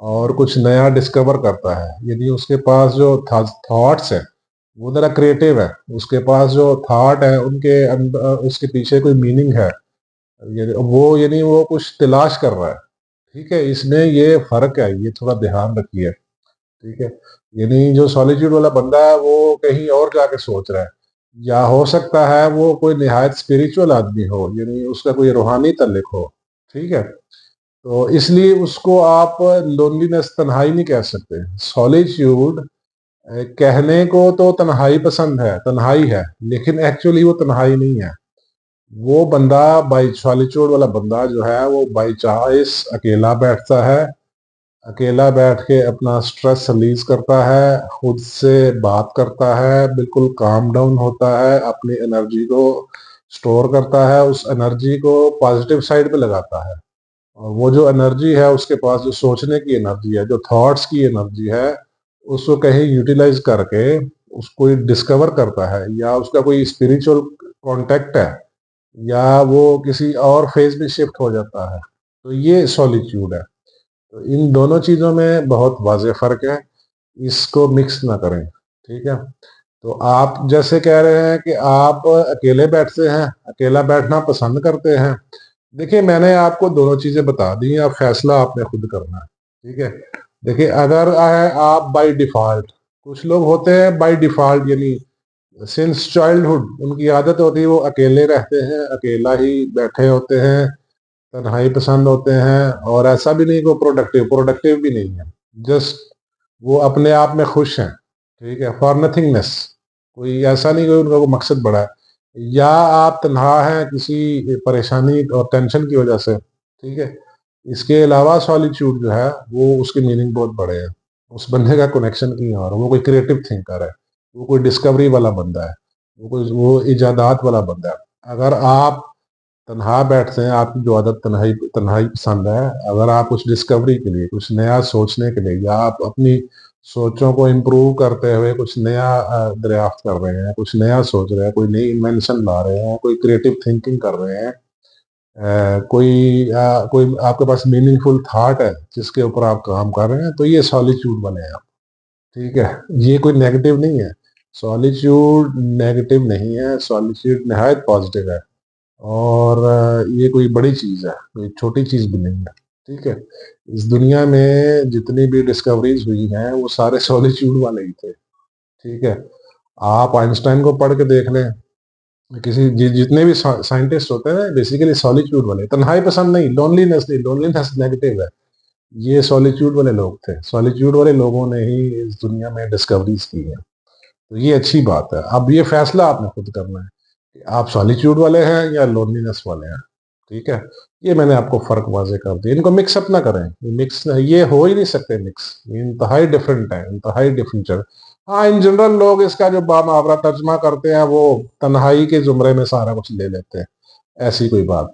और कुछ नया डिस्कवर करता है। यदि उसके पास जो थॉट्स है वो जरा क्रिएटिव है, उसके पास जो थॉट है उनके अंदर उसके पीछे कोई मीनिंग है, यानी वो कुछ तलाश कर रहा है। ठीक है, इसमें ये फर्क है, ये थोड़ा ध्यान रखिए। ठीक है, यानी जो सॉलिट्यूड वाला बंदा है वो कहीं और जाके सोच रहा है, या हो सकता है वो कोई निहायत स्पिरिचुअल आदमी हो, यानी उसका कोई रूहानी तल्लुक हो। ठीक है, तो इसलिए उसको आप लोनलीनेस, तन्हाई नहीं कह सकते। सॉलिट्यूड कहने को तो तन्हाई पसंद है, तन्हाई है, लेकिन एक्चुअली वो तन्हाई नहीं है। वो बंदा बाई सॉलिट्यूड वाला बंदा जो है वो बाई चॉइस अकेला बैठता है, अकेला बैठ के अपना स्ट्रेस रिलीज करता है, खुद से बात करता है, बिल्कुल काम डाउन होता है, अपनी एनर्जी को स्टोर करता है, उस एनर्जी को पॉजिटिव साइड पे लगाता है। और वो जो एनर्जी है उसके पास, जो सोचने की एनर्जी है, जो थॉट्स की एनर्जी है, उसको कहीं यूटिलाइज करके उसको डिस्कवर करता है, या उसका कोई स्पिरिचुअल कांटेक्ट है, या वो किसी और फेज में शिफ्ट हो जाता है। तो ये सॉलिट्यूड है। तो इन दोनों चीजों में बहुत वाज़ेह फर्क है, इसको मिक्स ना करें। ठीक है, तो आप जैसे कह रहे हैं कि आप अकेले बैठते हैं, अकेला बैठना पसंद करते हैं। देखिए, मैंने आपको दोनों चीजें बता दी हैं, अब फैसला आपने खुद करना है। ठीक है, देखिए, अगर है आप बाय डिफॉल्ट, कुछ लोग होते हैं बाय डिफॉल्ट, यानी सिंस चाइल्डहुड उनकी आदत होती है, वो अकेले रहते हैं, अकेला ही बैठे होते हैं, तन्हाई पसंद होते हैं, और ऐसा भी नहीं कि वो प्रोडक्टिव प्रोडक्टिव भी नहीं है, जस्ट वो अपने आप में खुश हैं। ठीक है, फॉर नथिंगनेस, कोई ऐसा नहीं कि उनका कोई मकसद बड़ा है, या आप तन्हा हैं किसी परेशानी और टेंशन की वजह से। ठीक है, इसके अलावा सॉलिट्यूड जो है वो उसके मीनिंग बहुत बड़े हैं। उस बंदे का कनेक्शन कहीं और है, वो कोई क्रिएटिव थिंकर है, वो कोई डिस्कवरी वाला बंदा है, वो इजादात वाला बंदा है। अगर आप तन्हा बैठते हैं, आपकी जो आदत तन्हाई तन्हाई पसंद है, अगर आप कुछ डिस्कवरी के लिए, कुछ नया सोचने के लिए, या आप अपनी सोचों को इम्प्रूव करते हुए कुछ नया दरियाफ्त कर रहे हैं, कुछ नया सोच रहे हैं, कोई नई इन्वेंशन ला रहे हैं, कोई क्रिएटिव थिंकिंग कर रहे हैं, कोई आपके पास मीनिंगफुल थॉट है जिसके ऊपर आप काम कर रहे हैं, तो ये सॉलिट्यूड बने हैं आप। ठीक है, ये कोई नेगेटिव नहीं है, सॉलिट्यूड नेगेटिव नहीं है, सॉलिट्यूड नहायत पॉजिटिव है। और ये कोई बड़ी चीज है, कोई छोटी चीज भी नहीं है। ठीक है, इस दुनिया में जितनी भी डिस्कवरीज हुई हैं वो सारे सॉलिट्यूड वाले ही थे। ठीक है, आप आइंस्टाइन को पढ़ के देख लें, जितने भी साइंटिस्ट होते हैं बेसिकली सॉलिट्यूड वाले, तन्हाई पसंद नहीं, लोनलीनेस नहीं, लोनलीनेस नेगेटिव है। ये सॉलिट्यूड वाले लोग थे, सॉलिट्यूड वाले लोगों ने ही इस दुनिया में डिस्कवरीज की है। तो ये अच्छी बात है। अब ये फैसला आपने खुद करना है कि आप सॉलिट्यूड वाले हैं या लोनलीनेस वाले हैं। ठीक है, ये मैंने आपको फर्क वाजे कर दिया, इनको मिक्सअप ना करें, ये हो ही नहीं सकते मिक्स, ये इंतहाई डिफरेंट है, इंतहाई डिफरेंट है। हाँ, इन जनरल लोग इसका जो बामुहावरा तर्जमा करते हैं वो तन्हाई के जुमरे में सारा कुछ ले लेते हैं, ऐसी कोई बात